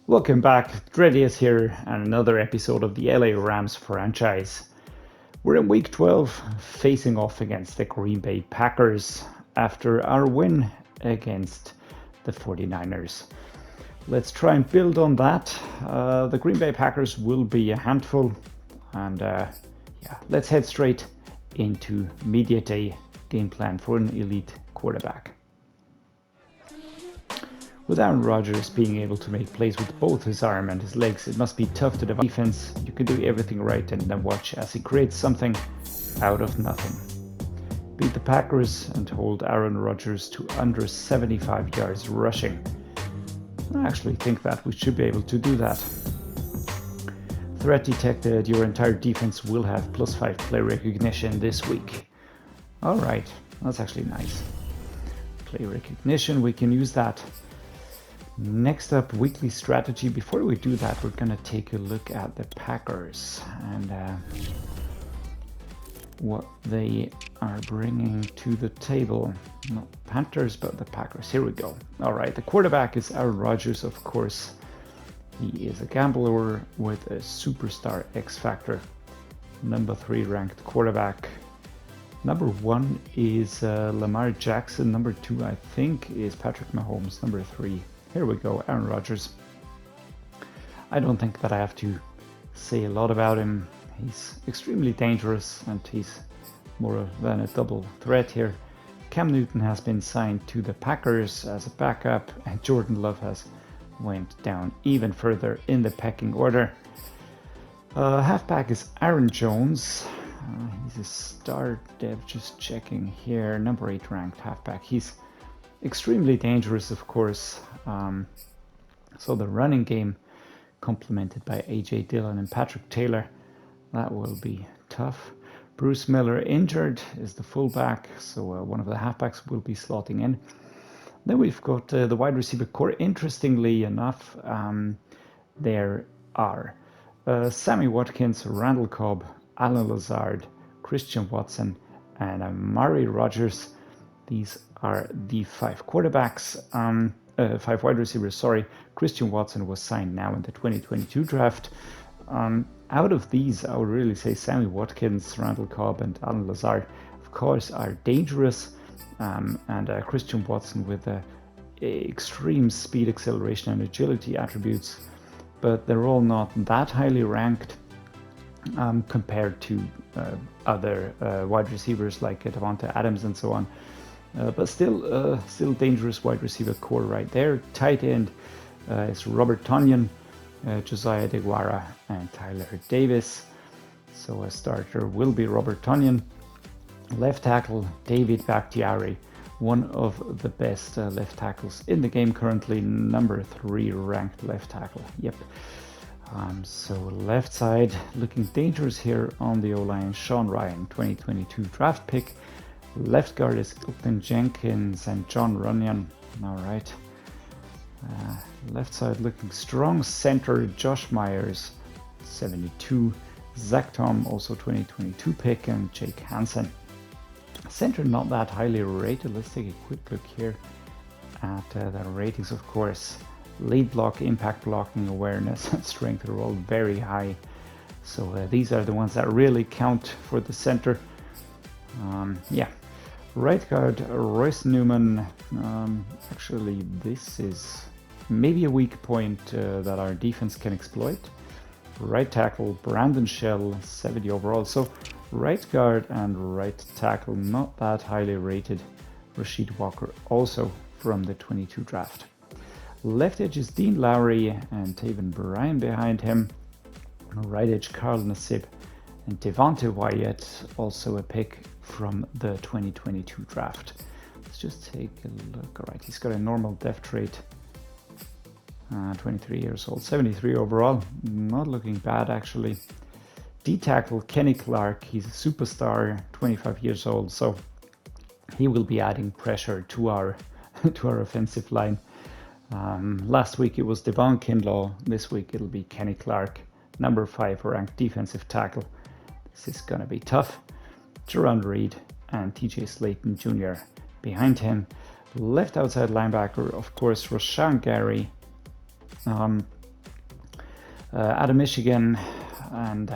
Welcome back, Dreddeus here, and another episode of the LA Rams franchise. We're in week 12, facing off against the Green Bay Packers after our win against the 49ers. Let's try and build on that. The Green Bay Packers will be a handful, and let's head straight into Media Day game plan for an elite quarterback. With Aaron Rodgers being able to make plays with both his arm and his legs, it must be tough to defend defense. You can do everything right and then watch as he creates something out of nothing. Beat the Packers and hold Aaron Rodgers to under 75 yards rushing. I actually think that we should be able to do that. Threat detected, your entire defense will have +5 play recognition this week. Alright, that's actually nice. Play recognition, we can use that. Next up, weekly strategy. Before we do that, we're going to take a look at the Packers and what they are bringing to the table. Not Panthers, but the Packers. Here we go. All right, the quarterback is Aaron Rodgers, of course. He is a gambler with a superstar X factor. Number 3 ranked quarterback. Number 1 is Lamar Jackson. Number 2, I think, is Patrick Mahomes. Number 3. Here we go, Aaron Rodgers. I don't think that I have to say a lot about him. He's extremely dangerous and he's more than a double threat here. Cam Newton has been signed to the Packers as a backup, and Jordan Love has went down even further in the pecking order. Halfback is Aaron Jones. He's a star dev, just checking here. Number 8 ranked halfback. He's extremely dangerous, of course. So the running game, complemented by A.J. Dillon and Patrick Taylor, that will be tough. Bruce Miller injured is the fullback, so one of the halfbacks will be slotting in. Then we've got the wide receiver core. Interestingly enough, there are Sammy Watkins, Randall Cobb, Alan Lazard, Christian Watson, and Amari Rodgers. These are the 5 quarterbacks, 5 wide receivers, sorry. Christian Watson was signed now in the 2022 draft. Out of these, I would really say Sammy Watkins, Randall Cobb, and Alan Lazard, of course, are dangerous. And Christian Watson with extreme speed, acceleration, and agility attributes. But they're all not that highly ranked compared to other wide receivers like Devonte Adams and so on. But still dangerous wide receiver core right there. Tight end is Robert Tonyan, Josiah DeGuara, and Tyler Davis. So a starter will be Robert Tonyan. Left tackle, David Bakhtiari, one of the best left tackles in the game currently. Number 3 ranked left tackle. Yep. So left side looking dangerous here on the O-line. Sean Ryan, 2022 draft pick. Left guard is Elton Jenkins and John Runyon. All right. Left side looking strong. Center Josh Myers, 72. Zach Tom, also 2022 pick, and Jake Hansen. Center not that highly rated. Let's take a quick look here at the ratings, of course. Lead block, impact blocking, awareness, and strength are all very high. So these are the ones that really count for the center. Right guard, Royce Newman. Actually, this is maybe a weak point that our defense can exploit. Right tackle, Brandon Shell, 70 overall. So right guard and right tackle, not that highly rated. Rashid Walker, also from the 22 draft. Left edge is Dean Lowry and Taven Bryan behind him. Right edge, Carl Nassib and Devonte Wyatt, also a pick from the 2022 draft. Let's just take a look. All right, he's got a normal depth trait. 23 years old, 73 overall. Not looking bad, actually. D-tackle, Kenny Clark. He's a superstar, 25 years old. So he will be adding pressure to our offensive line. Last week it was Devon Kindle. This week it'll be Kenny Clark, number 5 ranked defensive tackle. This is going to be tough. Jerron Reed and TJ Slayton Jr. behind him. Left outside linebacker, of course, Rashawn Gary. out of Michigan, and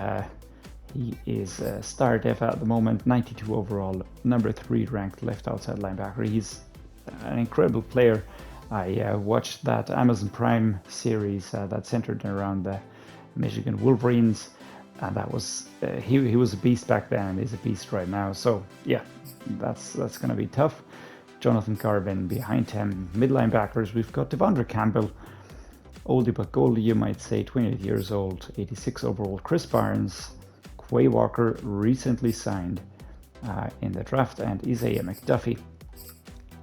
he is star def at the moment, 92 overall, number 3 ranked left outside linebacker. He's an incredible player. I watched that Amazon Prime series that centered around the Michigan Wolverines, and that was he was a beast back then, and he's a beast right now. So yeah, that's going to be tough. Jonathan Garvin behind him. Mid linebackers, we've got Devondre Campbell, oldie but goldie, you might say, 28 years old, 86 overall. Chris Barnes, Quay Walker recently signed in the draft, and Isaiah McDuffie.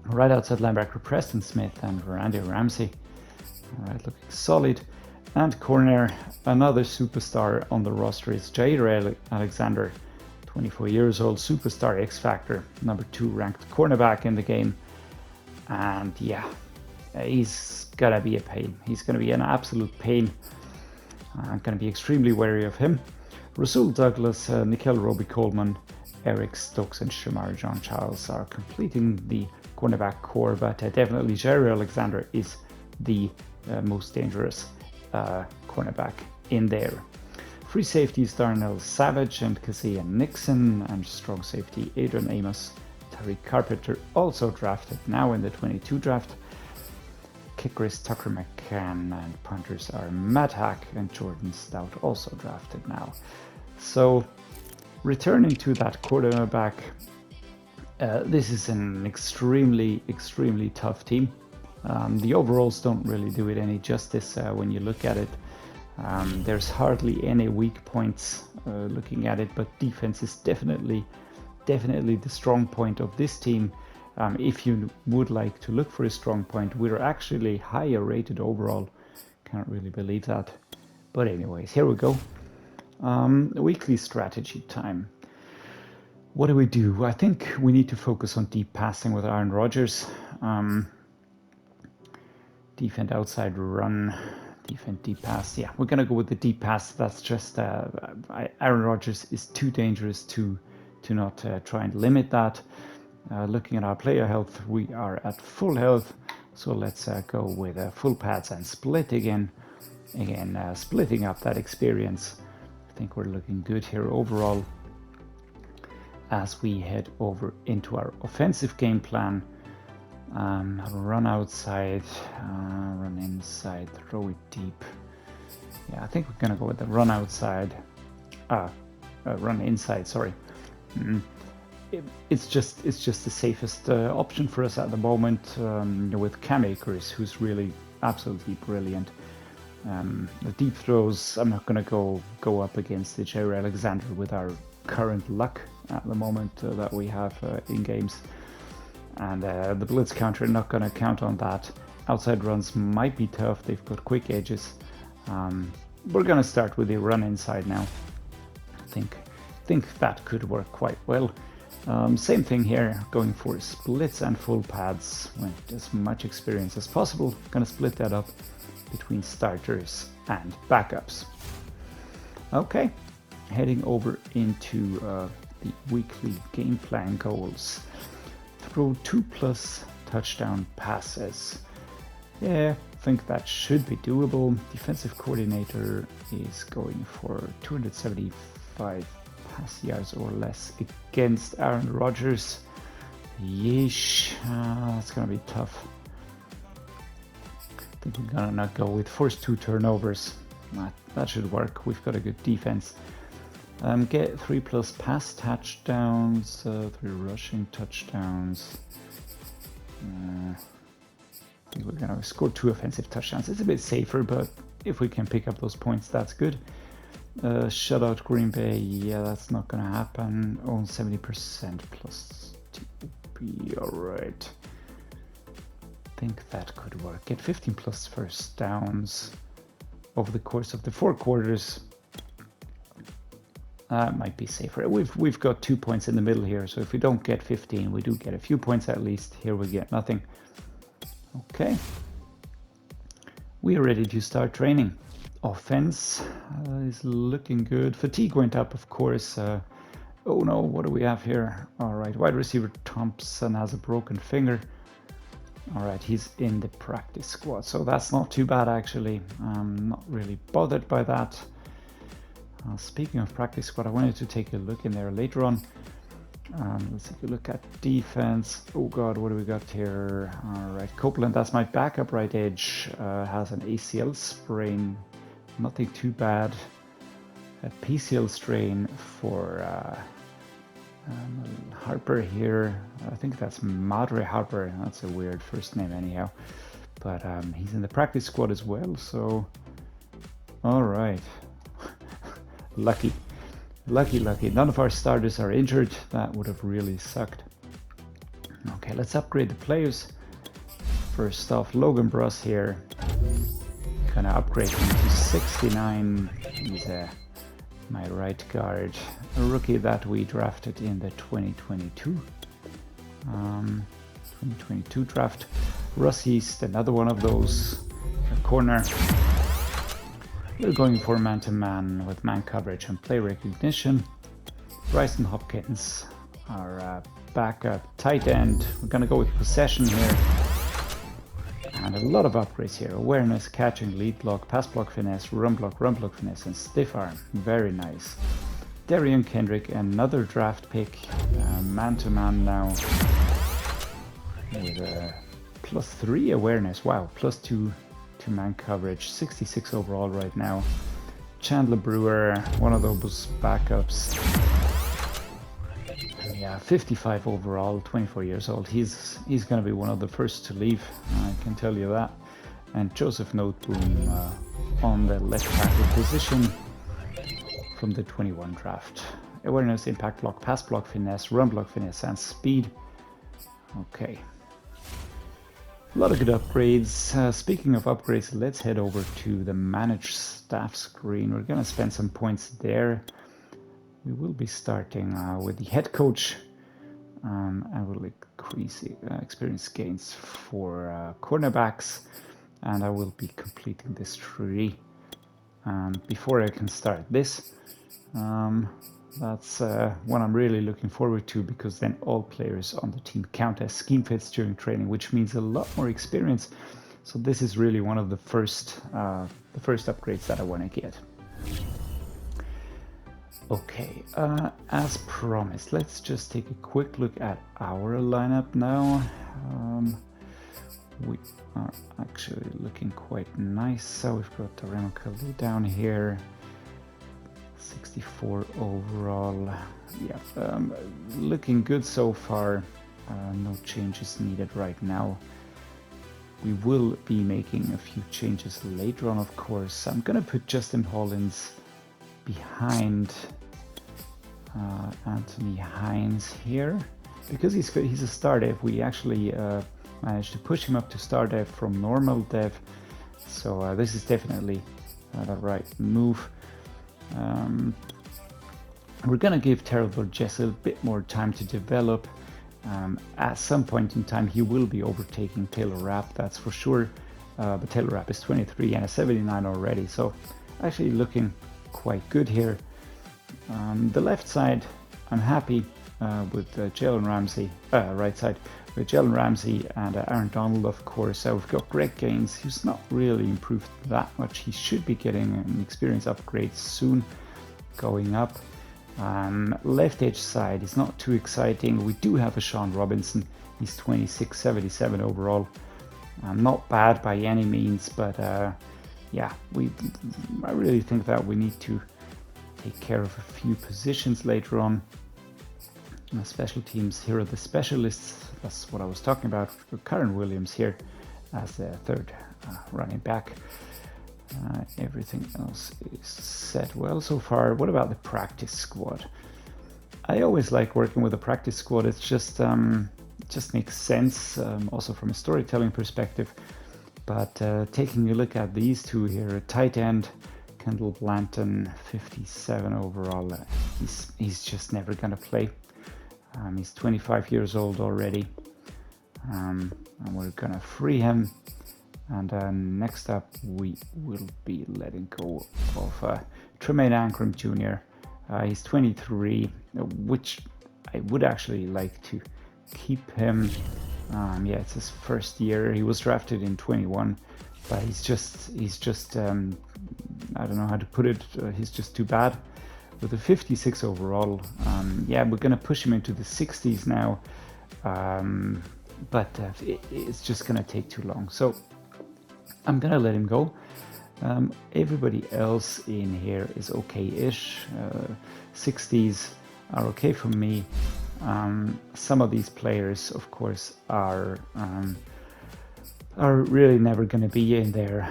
Right outside linebacker, Preston Smith and Randy Ramsey. All right, looking solid. And corner, another superstar on the roster is Jair Alexander, 24 years old, superstar X Factor, number 2 ranked cornerback in the game. And yeah, he's gonna be a pain. He's gonna be an absolute pain. I'm gonna be extremely wary of him. Rasul Douglas, Nickel Roby Coleman, Eric Stokes, and Shamar John Charles are completing the cornerback core, but definitely Jair Alexander is the most dangerous cornerback in there. Free safeties Darnell Savage and Kasia Nixon, and strong safety Adrian Amos. Tariq Carpenter also drafted now in the 22 draft. Kickers Tucker McCann, and punters are Matt Hack and Jordan Stout, also drafted now. So returning to that quarterback, this is an extremely tough team. The overalls don't really do it any justice when you look at it. There's hardly any weak points looking at it, but defense is definitely the strong point of this team. If you would like to look for a strong point, we're actually higher rated overall. Can't really believe that. But anyways, here we go. Weekly strategy time. What do? I think we need to focus on deep passing with Aaron Rodgers. Defend outside run, defend deep pass. Yeah, we're gonna go with the deep pass. That's just Aaron Rodgers is too dangerous to not try and limit that. Looking at our player health, we are at full health, so let's go with full pads and split again. Splitting up that experience. I think we're looking good here overall. As we head over into our offensive game plan, run outside, run inside, throw it deep. Yeah, I think we're gonna go with the run outside, run inside. Sorry, it's just the safest option for us at the moment, with Cam Akers, who's really absolutely brilliant. The deep throws, I'm not gonna go up against the Jair Alexander with our current luck at the moment that we have in games, and the blitz counter, not going to count on that. Outside runs might be tough, they've got quick edges. We're going to start with the run inside now. I think that could work quite well. Same thing here, going for splits and full pads with as much experience as possible. Going to split that up between starters and backups. Okay, heading over into the weekly game plan goals. Throw 2+ touchdown passes. Yeah, I think that should be doable. Defensive coordinator is going for 275 pass yards or less against Aaron Rodgers. Yeesh, that's gonna be tough. I think we're gonna not go with force 2 turnovers. That should work. We've got a good defense. Get 3+ pass touchdowns, 3 rushing touchdowns. I think we're gonna score 2 offensive touchdowns. It's a bit safer, but if we can pick up those points, that's good. Shut out Green Bay. Yeah, that's not gonna happen. Own 70% plus TP. All right. I think that could work. Get 15+ first downs over the course of the 4 quarters. Might be safer. We've got 2 points in the middle here, so if we don't get 15, we do get a few points at least. Here we get nothing. Okay. We are ready to start training. Offense is looking good. Fatigue went up, of course. Oh no, what do we have here? All right, wide receiver Thompson has a broken finger. All right, he's in the practice squad, so that's not too bad actually. I'm not really bothered by that. Speaking of practice squad, I wanted to take a look in there later on. Let's take a look at defense. Oh god, what do we got here? All right, Copeland, that's my backup right edge, has an ACL sprain. Nothing too bad. A PCL strain for Harper here. I think that's Madre Harper. That's a weird first name anyhow. But he's in the practice squad as well, so... All right. Lucky. None of our starters are injured. That would have really sucked. Okay, let's upgrade the players. First off, Logan Bruss here. Gonna upgrade him to 69. He's my right guard. A rookie that we drafted in the 2022 draft. Russ East, another one of those. A corner. We're going for man-to-man with man coverage and play recognition. Bryson Hopkins, our backup tight end. We're going to go with possession here. And a lot of upgrades here. Awareness, catching, lead block, pass block finesse, run block finesse, and stiff arm. Very nice. Darian Kendrick, another draft pick. Man-to-man now. With a +3 awareness. Wow, +2 to man coverage, 66 overall right now. Chandler Brewer, one of those backups. Yeah, 55 overall, 24 years old. He's going to be one of the first to leave, I can tell you that. And Joseph Noteboom on the left tackle position from the 21 draft. Awareness, impact block, pass block finesse, run block finesse, and speed. Okay. A lot of good upgrades. Speaking of upgrades, let's head over to the manage staff screen. We're going to spend some points there. We will be starting with the head coach. I will increase experience gains for cornerbacks, and I will be completing this tree before I can start this. That's what I'm really looking forward to, because then all players on the team count as scheme fits during training, which means a lot more experience. So this is really one of the first upgrades that I want to get. Okay, as promised, let's just take a quick look at our lineup now. We are actually looking quite nice. So we've got Raymond Kelly down here. 64 overall. Yeah, looking good so far. No changes needed right now. We will be making a few changes later on, of course. I'm gonna put Justin Hollins behind Anthony Hines here, because he's a star dev. We actually managed to push him up to star dev from normal dev, so this is definitely the right move. We're gonna give Terrell Burgess a bit more time to develop. At some point in time he will be overtaking Taylor Rapp, that's for sure, but Taylor Rapp is 23 and a 79 already, so actually looking quite good here. The left side, I'm happy with Jalen Ramsey, right side with Jalen Ramsey and Aaron Donald, of course. We've got Greg Gaines, who's not really improved that much. He should be getting an experience upgrade soon, going up. Left edge side is not too exciting. We do have a Sean Robinson. He's 26, 77 overall. Not bad by any means, but yeah, I really think that we need to take care of a few positions later on. Special teams, here are the specialists. That's what I was talking about. Karen Williams here as the third running back. Everything else is set well so far. What about the practice squad? I always like working with a practice squad. It's just makes sense, also from a storytelling perspective. But taking a look at these two here, tight end Kendall Blanton, 57 overall. He's just never gonna play. He's 25 years old already, and we're gonna free him. And next up, we will be letting go of Tremaine Ankrum Jr. He's 23, which I would actually like to keep him. Yeah, it's his first year. He was drafted in 21, but he's just I don't know how to put it. He's just too bad. With a 56 overall, yeah, we're gonna push him into the 60s now, but it's just gonna take too long. So I'm gonna let him go. Everybody else in here is okay-ish. 60s are okay for me. Some of these players, of course, are really never going to be in there.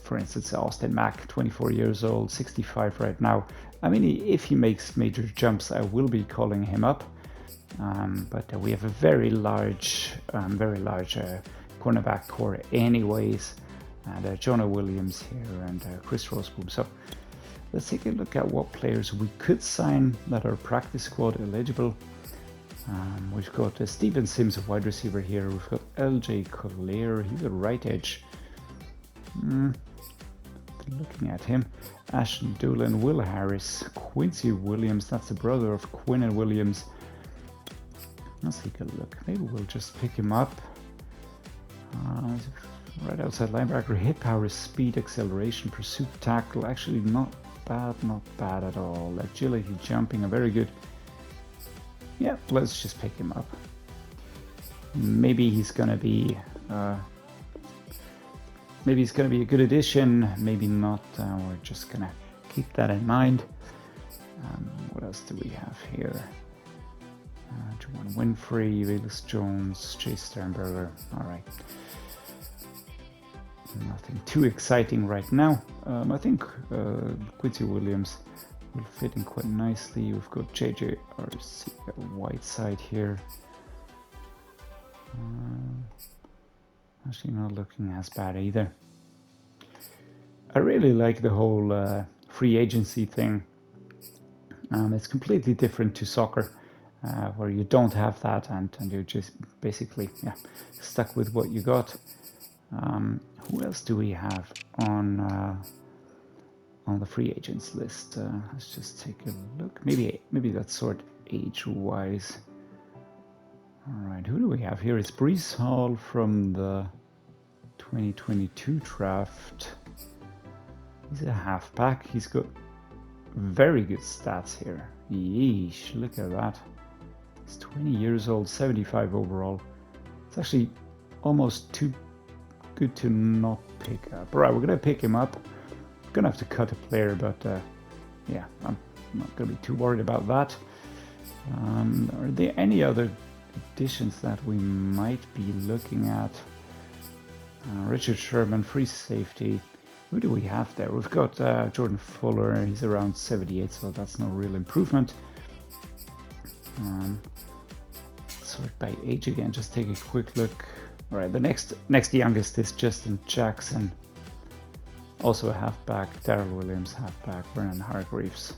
For instance, Austin Mack, 24 years old, 65 right now. I mean, if he makes major jumps, I will be calling him up. But we have a very large cornerback core anyways. And Jonah Williams here and Chris Roseboom. So let's take a look at what players we could sign that are practice squad eligible. We've got Steven Sims, a wide receiver here. We've got LJ Collier, he's a right edge. Looking at him, Ashton Doolin, Will Harris, Quincy Williams, that's the brother of Quinn and Williams. Let's take a look. Maybe we'll just pick him up. Right outside linebacker, hit power, speed, acceleration, pursuit, tackle. Actually, not bad at all. Agility, jumping, are very good. Yeah, let's just pick him up. Maybe he's gonna be a good addition. Maybe not. We're just gonna keep that in mind. What else do we have here? Juwan Winfrey, Willis Jones, Chase Sternberger. All right. Nothing too exciting right now. I think Quincy Williams will fit in quite nicely. We've got JJ Whiteside here. Actually not looking as bad either. I really like the whole free agency thing. It's completely different to soccer, where you don't have that and you're just basically stuck with what you got. Who else do we have on the free agents list? Let's just take a look. Maybe that's sort age-wise. All right, who do we have here? It's Breece Hall from the 2022 draft. He's a halfback. He's got very good stats here. Yeesh, look at that. He's 20 years old, 75 overall. It's actually almost too good to not pick up. All right, we're gonna pick him up. Gonna have to cut a player, but yeah, I'm not gonna be too worried about that. Are there any other additions that we might be looking at? Richard Sherman, free safety. Who do we have there? We've got Jordan Fuller. He's around 78, so that's no real improvement. Sort by age again. Just take a quick look. All right, the next youngest is Justin Jackson, also a halfback. Darrell Williams, halfback. Vernon Hargreaves.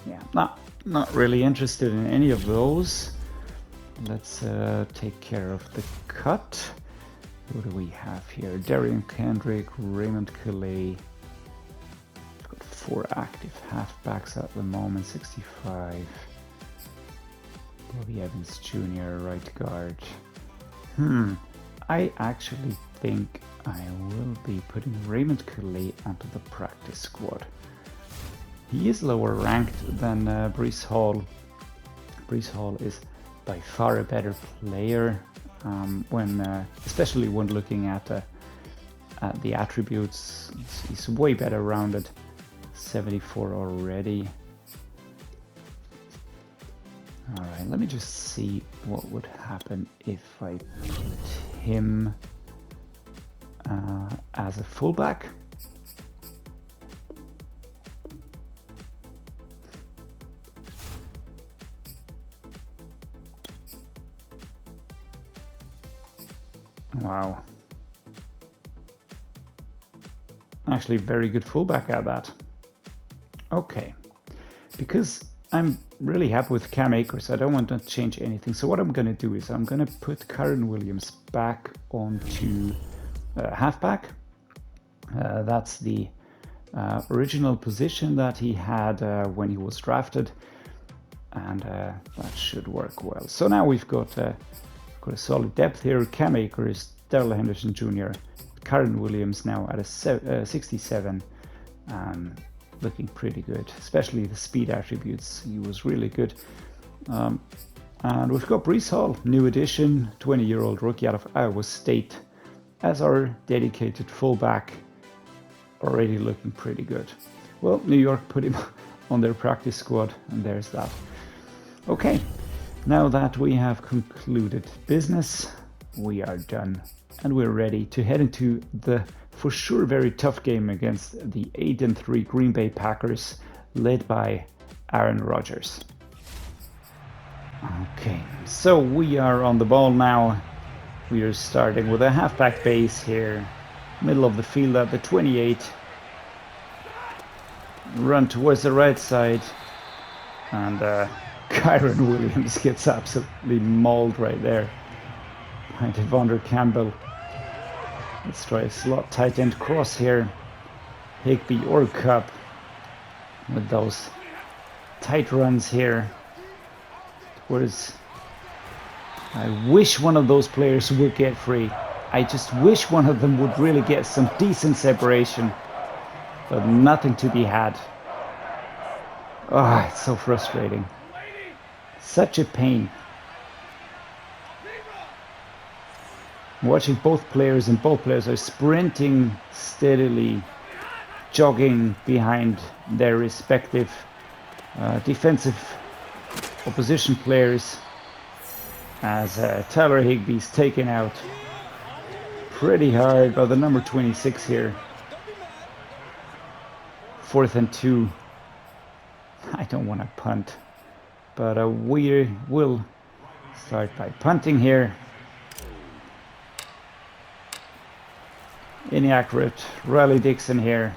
Yeah, not really interested in any of those. Let's take care of the cut. Who do we have here? Darian Kendrick, Raymond Kelly. We've got 4 active halfbacks at the moment. 65. Bobby Evans Jr., right guard. I actually think I will be putting Raymond Kelly onto the practice squad. He is lower ranked than Breece Hall. Breece Hall is by far a better player, especially when looking at the attributes. He's way better rounded. 74 already. All right, let me just see what would happen if I put him as a fullback. Wow. Actually, very good fullback at that. Okay. Because I'm really happy with Cam Akers, I don't want to change anything. So what I'm going to do is I'm going to put Kyren Williams back onto halfback. That's the original position that he had when he was drafted. And that should work well. So now we've got Got a solid depth here. Cam Akers, Darrell Henderson Jr., Kyren Williams now at a 67. Looking pretty good, especially the speed attributes. He was really good. And we've got Breece Hall, new addition, 20-year-old rookie out of Iowa State, as our dedicated fullback. Already looking pretty good. Well, New York put him on their practice squad, and there's that. Okay, now that we have concluded business, we are done, and we're ready to head into the for sure very tough game against the 8-3 Green Bay Packers, led by Aaron Rodgers. Okay, so we are on the ball now. We are starting with a halfback base here, middle of the field at the 28. Run towards the right side, and Kyren Williams gets absolutely mauled right there by Devonte Campbell. Let's try a slot tight end cross here. Higbee or Kupp with those tight runs here. Whereas I wish one of those players would get free. I just wish one of them would really get some decent separation, but nothing to be had. Oh, it's so frustrating. Such a pain. Watching both players, and both players are sprinting steadily, jogging behind their respective defensive opposition players, as Tyler Higbee's taken out pretty hard by the number 26 here. 4th and 2. I don't want to punt, but we will start by punting here. Inaccurate. Riley Dixon here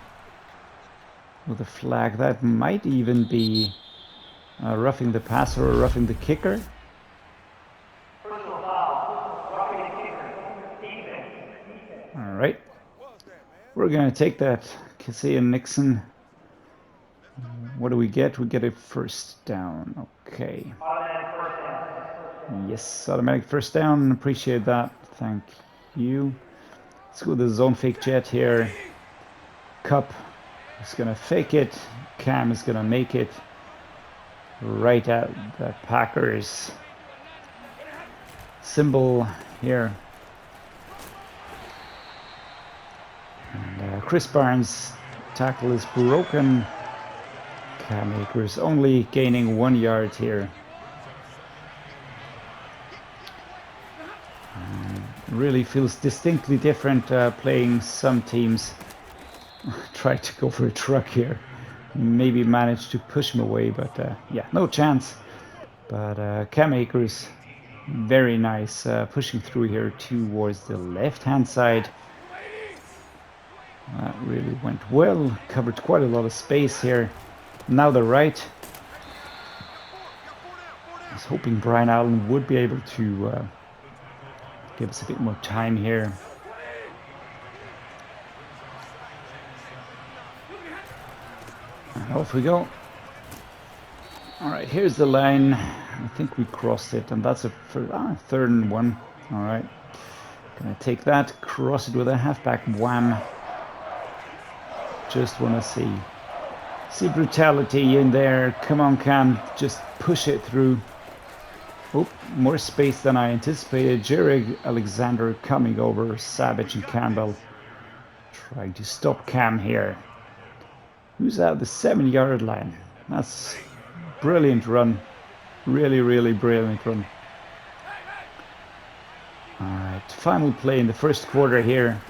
with a flag. That might even be roughing the passer or roughing the kicker. All right, we're gonna take that. Casey and Nixon. What do we get? We get a first down. Okay. Yes, automatic first down. Appreciate that. Thank you. Let's go with the zone fake jet here. Kupp is gonna fake it. Cam is gonna make it right at the Packers symbol here. And Chris Barnes' tackle is broken. Cam Akers only gaining 1 yard here. Really feels distinctly different playing some teams. Try to go for a truck here. Maybe manage to push him away, but yeah, no chance. But Cam Akers, very nice, pushing through here towards the left-hand side. That really went well. Covered quite a lot of space here. Now the right. I was hoping Brian Allen would be able to give us a bit more time here. And off we go. All right, here's the line. I think we crossed it, and that's a 3rd and 1. All right, gonna take that, cross it with a halfback wham. Just want to see brutality in there. Come on, Cam, just push it through. Oh, more space than I anticipated. Jared Alexander coming over. Savage and Campbell trying to stop Cam here. Who's at the 7-yard line? That's brilliant run. Really, really brilliant run. All right, final play in the first quarter here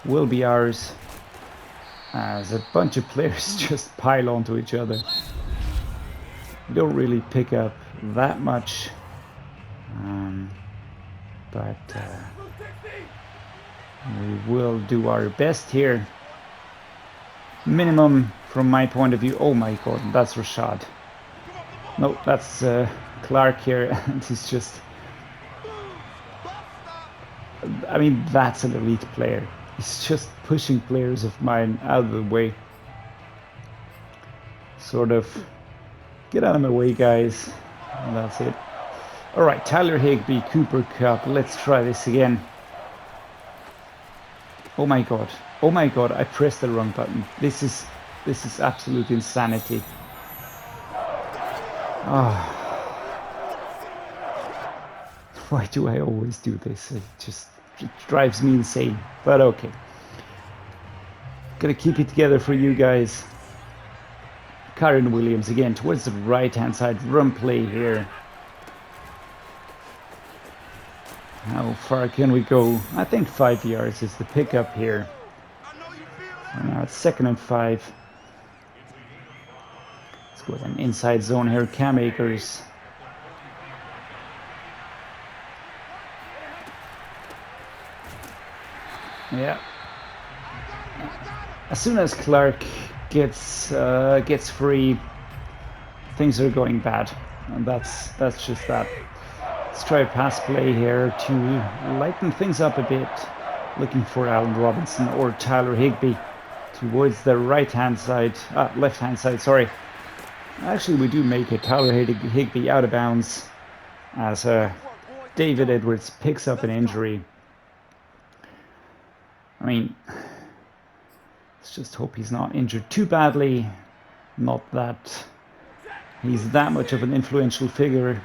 will be ours, as a bunch of players just pile onto each other. We don't really pick up that much, but we will do our best here. Minimum from my point of view. Oh my god, that's Rashad. No, that's Clark here, and he's just... I mean, that's an elite player. He's just pushing players of mine out of the way. Sort of, get out of my way, guys. And that's it. All right, Tyler Higbee, Cooper Kupp. Let's try this again. Oh my god. Oh my god, I pressed the wrong button. This is absolute insanity. Ah. Why do I always do this? It drives me insane. But okay. Gonna keep it together for you guys. Kyren Williams again towards the right-hand side. Run play here. How far can we go? I think 5 yards is the pickup here. Now it's 2nd and 5. Let's go with an inside zone here. Cam Akers. Yeah. As soon as Clark gets free, things are going bad, and that's just that. Let's try a pass play here to lighten things up a bit. Looking for Allen Robinson or Tyler Higbee towards the right-hand side, left-hand side. Sorry. Actually, we do make it. Tyler Higbee out of bounds as David Edwards picks up an injury. I mean, let's just hope he's not injured too badly. Not that he's that much of an influential figure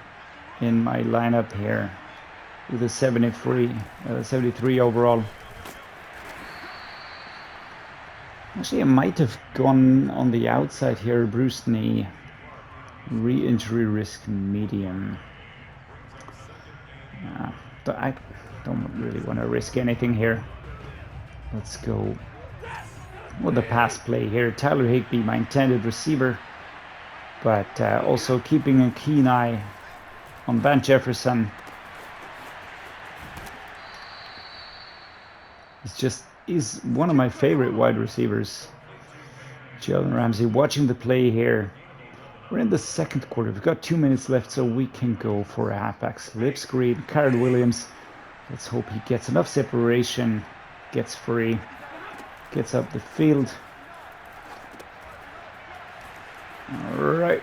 in my lineup here with a 73 overall. Actually, I might have gone on the outside here. Bruce knee, re-injury risk medium. But I don't really want to risk anything here. Let's go with the pass play here. Tyler Higbee, my intended receiver, but also keeping a keen eye on Van Jefferson. He's one of my favorite wide receivers. Jalen Ramsey watching the play here. We're in the 2nd quarter. We've got 2 minutes left, so we can go for a halfback slip screen. Kyren Williams. Let's hope he gets enough separation. Gets free, gets up the field. All right,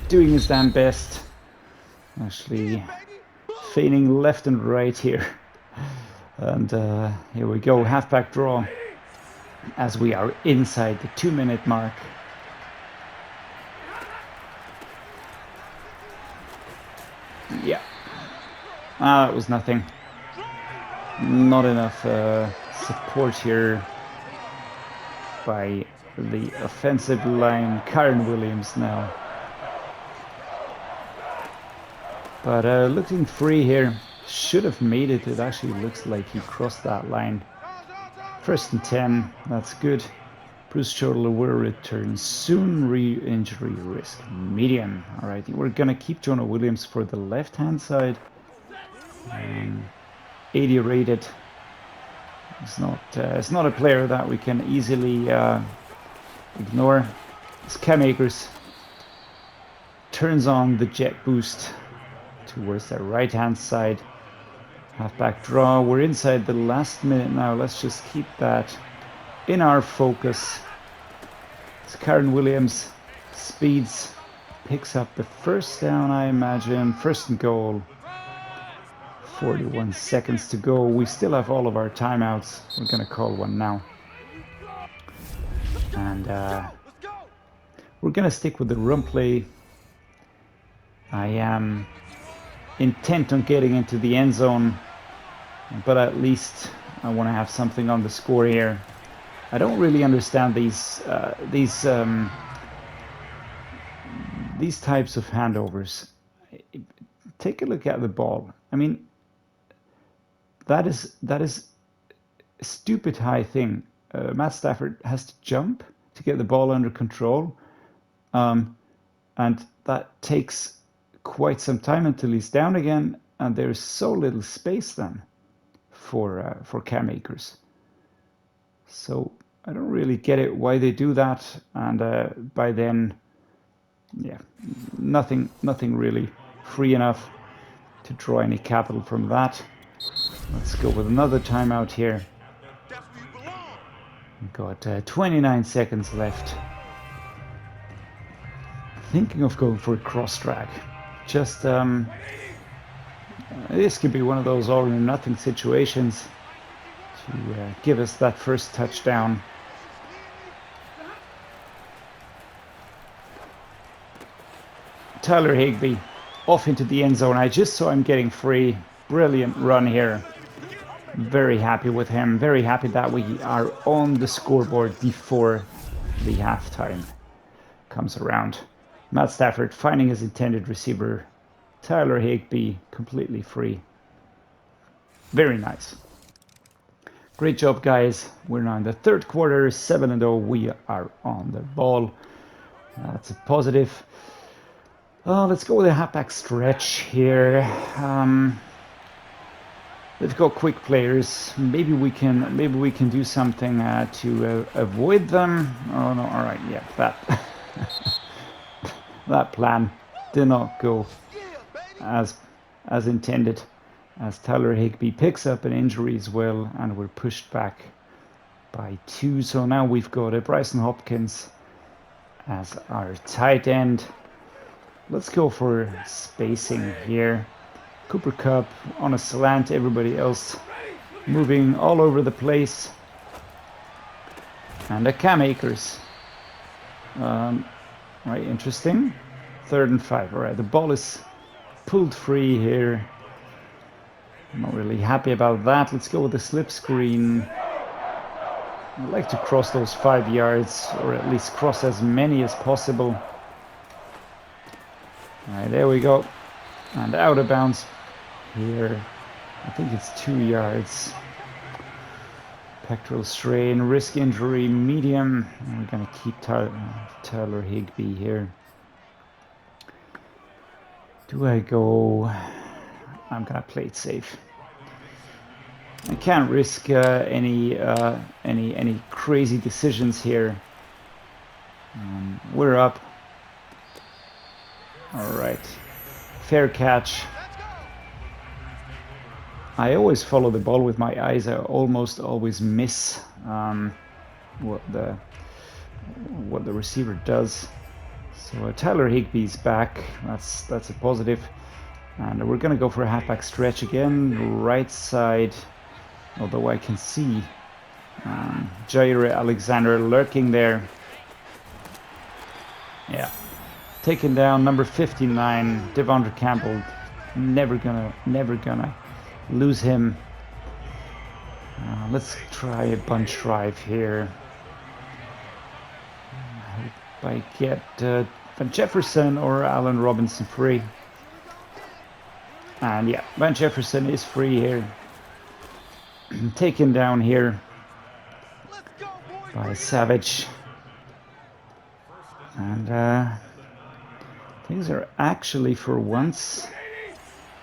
doing his damn best. Actually, feigning left and right here. And here we go, halfback draw as we are inside the 2-minute mark. Yeah, that was nothing. Not enough support here by the offensive line. Kyren Williams now. But looking free here. Should have made it. It actually looks like he crossed that line. 1st and 10. That's good. Bruce Chodler will return soon. Re-injury risk medium. All right. We're going to keep Jonah Williams for the left-hand side. 80 rated. It's not a player that we can easily ignore. It's Cam Akers. Turns on the jet boost towards the right-hand side. Halfback draw. We're inside the last minute now. Let's just keep that in our focus. It's Kyren Williams. Speeds. Picks up the 1st down, I imagine. 1st and goal. 41 seconds to go. We still have all of our timeouts. We're going to call one now. And we're going to stick with the run play. I am intent on getting into the end zone, but at least I want to have something on the score here. I don't really understand these types of handovers. Take a look at the ball. I mean, that is a stupid high thing. Matt Stafford has to jump to get the ball under control, and that takes quite some time until he's down again, and there's so little space then for Cam Akers. So I don't really get it why they do that, and by then, yeah, nothing really free enough to draw any capital from that. Let's go with another timeout here. We've got 29 seconds left. Thinking of going for a cross drag. Just this could be one of those all or nothing situations to give us that first touchdown. Tyler Higbee off into the end zone. I just saw him getting free. Brilliant run here. Very happy with him. Very happy that we are on the scoreboard before the halftime comes around. Matt Stafford finding his intended receiver. Tyler Higbee completely free. Very nice. Great job, guys. We're now in the third quarter, 7-0. We are on the ball. That's a positive. Let's go with a halfback stretch here. Let's go quick players. Maybe we can do something to avoid them. Oh no! All right, yeah, that plan did not go as intended. As Tyler Higbee picks up an injury as well, and we're pushed back by 2. So now we've got a Bryson Hopkins as our tight end. Let's go for spacing here. Cooper Kupp on a slant, everybody else moving all over the place. And a Cam Akers. Right, interesting. 3rd and 5. All right, the ball is pulled free here. I'm not really happy about that. Let's go with the slip screen. I'd like to cross those 5 yards, or at least cross as many as possible. All right, there we go. And out of bounds here. I think it's 2 yards. Pectoral strain, risk injury, medium. And we're going to keep Tyler Higbee here. Do I go? I'm going to play it safe. I can't risk any crazy decisions here. We're up. All right, fair catch. I always follow the ball with my eyes. I almost always miss what the receiver does. So Tyler Higbee's back. That's a positive. And we're gonna go for a halfback stretch again, right side. Although I can see Jair Alexander lurking there. Yeah, taken down, number 59, Devonte Campbell. Never gonna lose him. Let's try a bunch drive here. I hope I get Van Jefferson or Allen Robinson free. And yeah, Van Jefferson is free here. Taken down here by Savage. And things are actually, for once,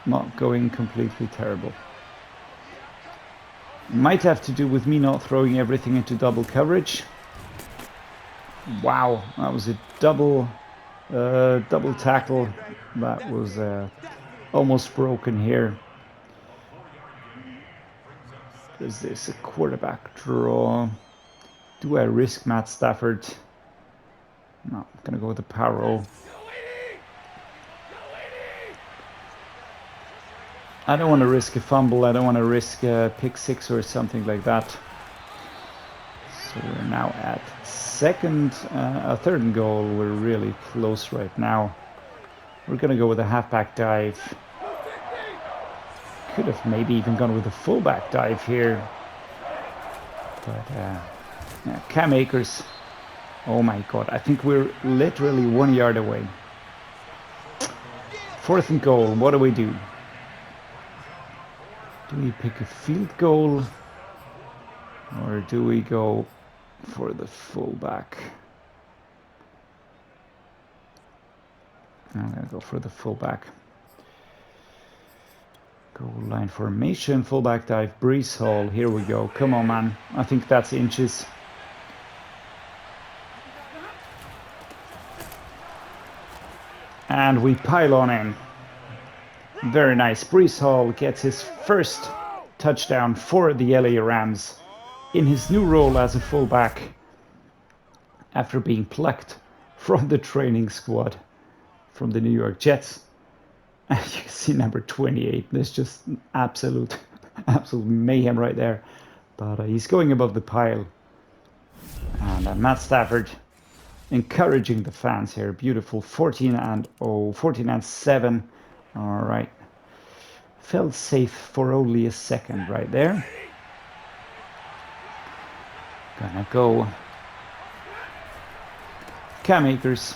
not going completely terrible. Might have to do with me not throwing everything into double coverage. Wow, that was a double tackle. That was almost broken here. Is this a quarterback draw? Do I risk Matt Stafford? No, I'm gonna go with the power roll. I don't want to risk a fumble. I don't want to risk a pick 6 or something like that. So we're now at 3rd and goal. We're really close right now. We're gonna go with a halfback dive. Could have maybe even gone with a fullback dive here. But yeah, Cam Akers. Oh my god, I think we're literally 1 yard away. 4th and goal, what do we do? Do we pick a field goal? Or do we go for the fullback? I'm gonna go for the fullback. Goal line formation, fullback dive, Breece Hall. Here we go. Come on, man. I think that's inches. And we pile on in. Very nice. Breece Hall gets his first touchdown for the LA Rams in his new role as a fullback after being plucked from the training squad from the New York Jets. You can see number 28. There's just absolute mayhem right there. But he's going above the pile. And Matt Stafford encouraging the fans here. Beautiful. 14-0, 14-7. All right. Felt safe for only a second right there. Gonna go Cam Akers.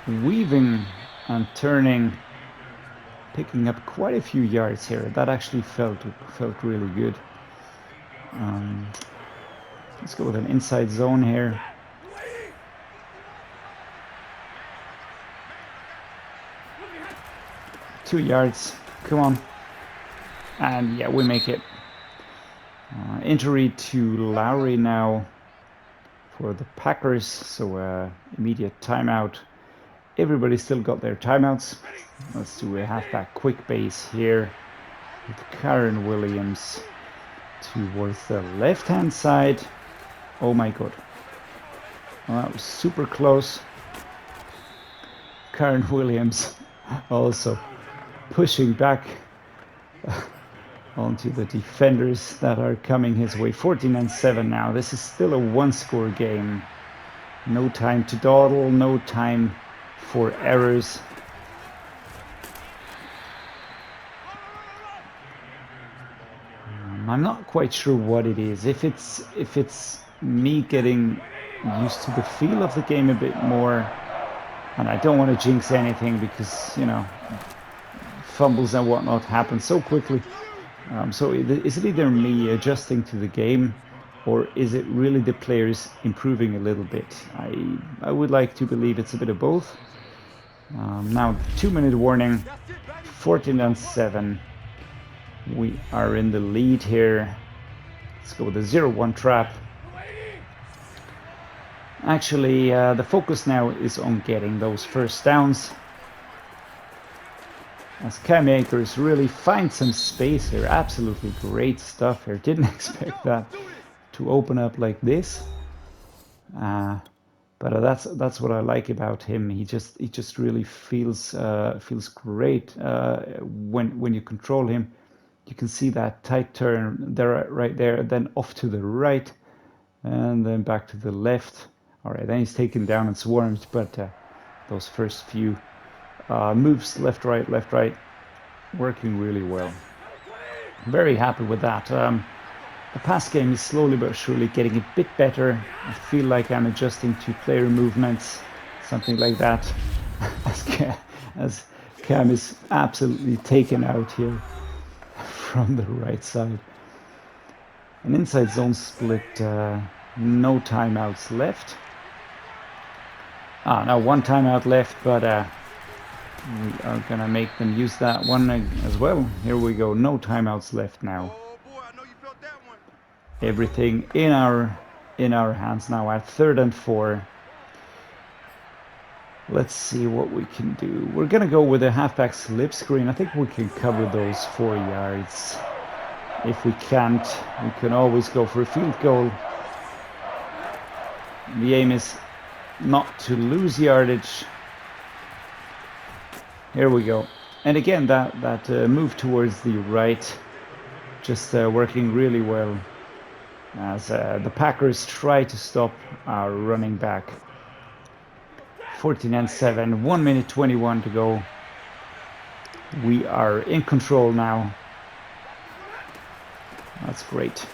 Weaving and turning, picking up quite a few yards here. That actually felt really good. Let's go with an inside zone here. Two yards, come on. And yeah, we make it. Injury to Lowry now for the Packers, so immediate timeout. Everybody still got their timeouts. Let's do a halfback quick base here with Karen Williams towards the left-hand side. Oh my god. Well, that was super close. Karen Williams also pushing back onto the defenders that are coming his way. 14-7 now. This is still a one-score game. No time to dawdle, no time for errors. I'm not quite sure what it is. If it's me getting used to the feel of the game a bit more, and I don't want to jinx anything because, you know, fumbles and whatnot happen so quickly. So is it either me adjusting to the game, or is it really the players improving a little bit? I would like to believe it's a bit of both. Now 2-minute warning, 14-7. We are in the lead here. Let's go with the 0-1 trap. Actually, the focus now is on getting those first downs. As Cam Akers really finds some space here. Absolutely great stuff here. Didn't expect that to open up like this. But that's what I like about him. He just really feels great when you control him. You can see that tight turn there, right there, then off to the right, and then back to the left. All right, then he's taken down and swarmed, but those first few moves, left, right, working really well. Very happy with that. The pass game is slowly but surely getting a bit better. I feel like I'm adjusting to player movements, something like that, as Cam is absolutely taken out here from the right side. An inside zone split, no timeouts left. Now one timeout left, but we are gonna make them use that one as well. Here we go, no timeouts left now. Everything in our hands now at 3rd and 4. Let's see what we can do. We're gonna go with a halfback slip screen. I think we can cover those 4 yards. If we can't, we can always go for a field goal. The aim is not to lose yardage. Here we go. And again, that move towards the right, just working really well as the Packers try to stop our running back. 14-7, 1 minute 21 to go. We are in control now. That's great.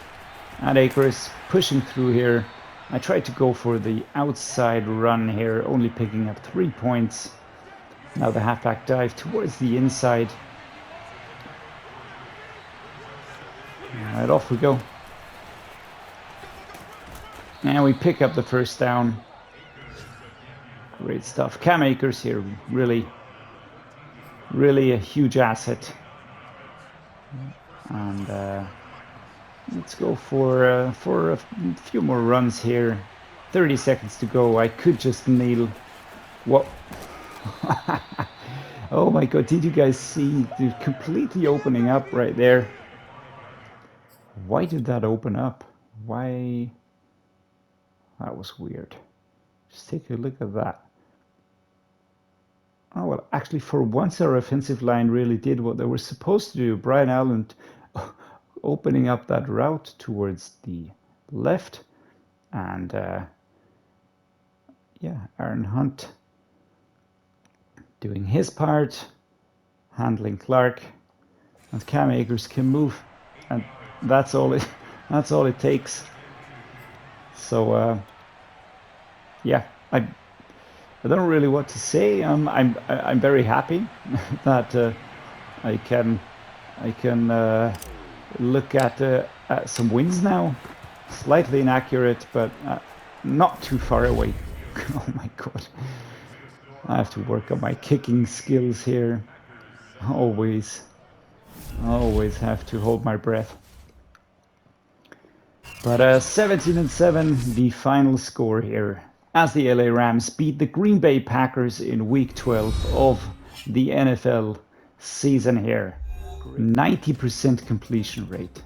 And Akers pushing through here. I tried to go for the outside run here, only picking up 3 points. Now the halfback dive towards the inside. All right, off we go. And we pick up the first down. Great stuff. Cam Akers here, really a huge asset. And let's go for a few more runs here. 30 seconds to go. I could just kneel. What? Oh my god, did you guys see? Dude, completely opening up right there. Why did that open up? Why? That was weird. Just take a look at that. Oh, well, actually, for once, our offensive line really did what they were supposed to do. Brian Allen opening up that route towards the left. And, yeah, Aaron Hunt doing his part, handling Clark. And Cam Akers can move. And that's all it takes. So, yeah, I don't know really what to say. I'm very happy that I can look at some wins now. Slightly inaccurate, but not too far away. Oh my god! I have to work on my kicking skills here. Always have to hold my breath. But 17-7, the final score here, as the LA Rams beat the Green Bay Packers in Week 12 of the NFL season here. 90% completion rate.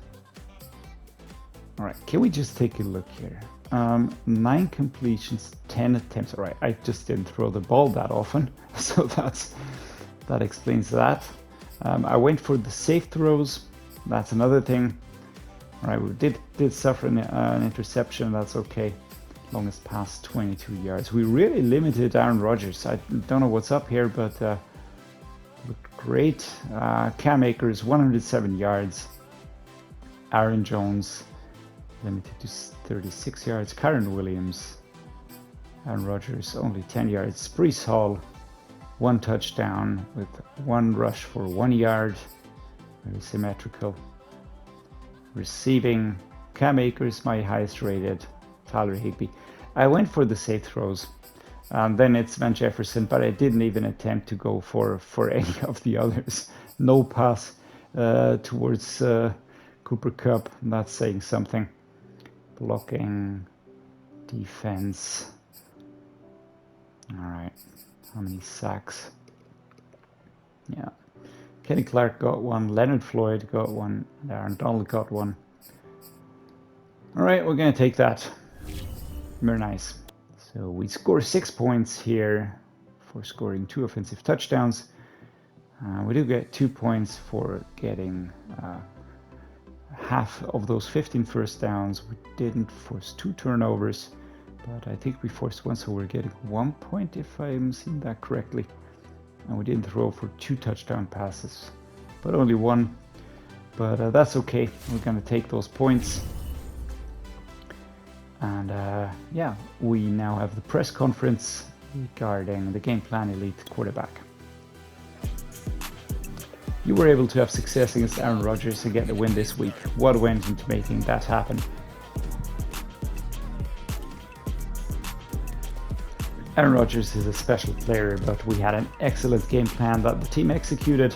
All right, can we just take a look here? 9 completions, 10 attempts. All right, I just didn't throw the ball that often, so that explains that. I went for the safe throws. That's another thing. All right, we did suffer an interception. That's okay, long as past 22 yards. We really limited Aaron Rodgers. I don't know what's up here, but looked great. Cam Akers, 107 yards. Aaron Jones, limited to 36 yards. Kyren Williams, Aaron Rodgers, only 10 yards. Breece Hall, 1 touchdown with 1 rush for 1 yard. Very symmetrical. Receiving, Cam Akers, my highest rated. Tyler Higbee. I went for the safe throws. Then it's Van Jefferson, but I didn't even attempt to go for any of the others. No pass towards Cooper Kupp. That's saying something. Blocking, defense. All right. How many sacks? Yeah. Kenny Clark got 1. Leonard Floyd got 1. Aaron Donald got 1. All right, we're going to take that. Very nice. So we score 6 points here for scoring 2 offensive touchdowns. We do get 2 points for getting half of those 15 first downs. We didn't force 2 turnovers, but I think we forced 1, so we're getting 1 point if I'm seeing that correctly. And we didn't throw for 2 touchdown passes, but only 1. But that's okay. We're going to take those points. And yeah, we now have the press conference regarding the game plan elite quarterback. You were able to have success against Aaron Rodgers and get the win this week. What went into making that happen? Aaron Rodgers is a special player, but we had an excellent game plan that the team executed.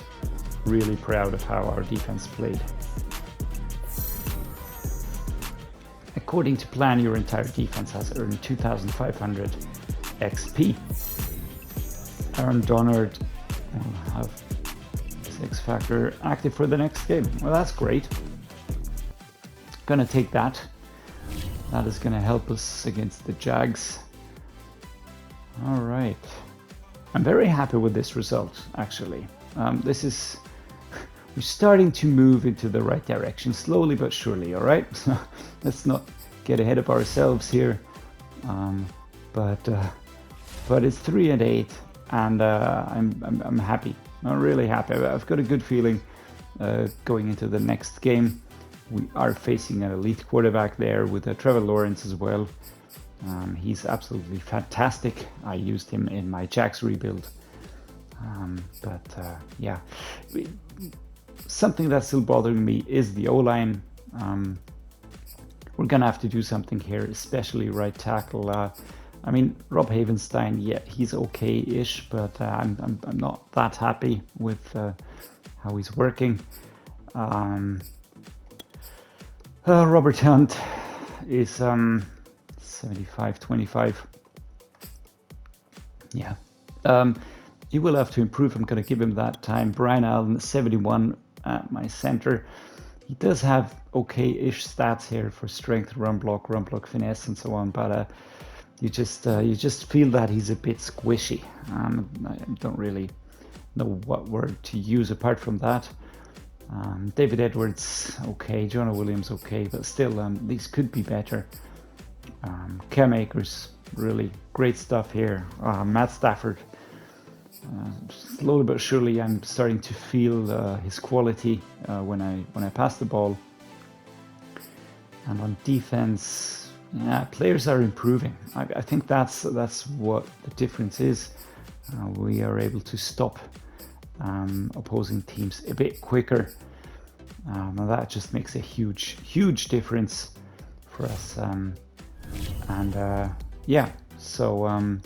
Really proud of how our defense played. According to plan, your entire defense has earned 2,500 XP. Aaron Donald will have his X Factor active for the next game. Well, that's great. Gonna take that. That is gonna help us against the Jags. All right. I'm very happy with this result, actually. We're starting to move into the right direction, slowly but surely, all right? So let's not get ahead of ourselves here. But it's 3-8, and I'm happy. I'm really happy. I've got a good feeling going into the next game. We are facing an elite quarterback there with Trevor Lawrence as well. He's absolutely fantastic. I used him in my Jags rebuild. Yeah, something that's still bothering me is the O-line. We're gonna have to do something here, especially right tackle. I mean, Rob Havenstein, yeah, he's okay-ish, but I'm not that happy with how he's working. Robert Hunt is 75-25. Yeah. He will have to improve. I'm going to give him that time. Brian Allen, 71 at my center. He does have okay-ish stats here for strength, run block finesse, and so on. But you just feel that he's a bit squishy. I don't really know what word to use apart from that. David Edwards, okay. Jonah Williams, okay. But still, these could be better. Cam Akers, really great stuff here. Matt Stafford, slowly but surely I'm starting to feel his quality when I pass the ball. And on defense, yeah, players are improving. I think that's what the difference is. We are able to stop opposing teams a bit quicker. And that just makes a huge difference for us. Yeah, so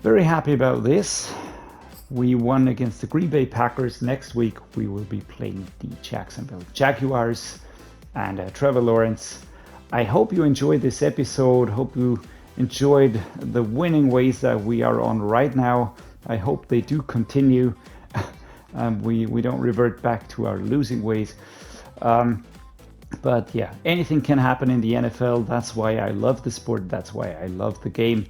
very happy about this. We won against the Green Bay Packers. Next week we will be playing the Jacksonville Jaguars and Trevor Lawrence. I hope you enjoyed this episode. Hope you enjoyed the winning ways that we are on right now. I hope they do continue. We don't revert back to our losing ways. But yeah, anything can happen in the NFL. That's why I love the sport. That's why I love the game.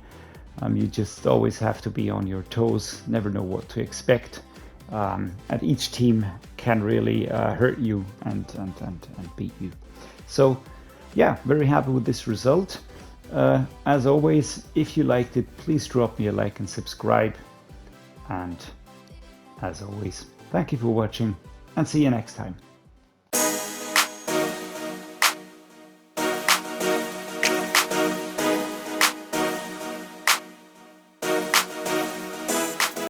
You just always have to be on your toes. Never know what to expect. And each team can really hurt you and beat you. So yeah, very happy with this result. As always, if you liked it, please drop me a like and subscribe. And as always, thank you for watching and see you next time.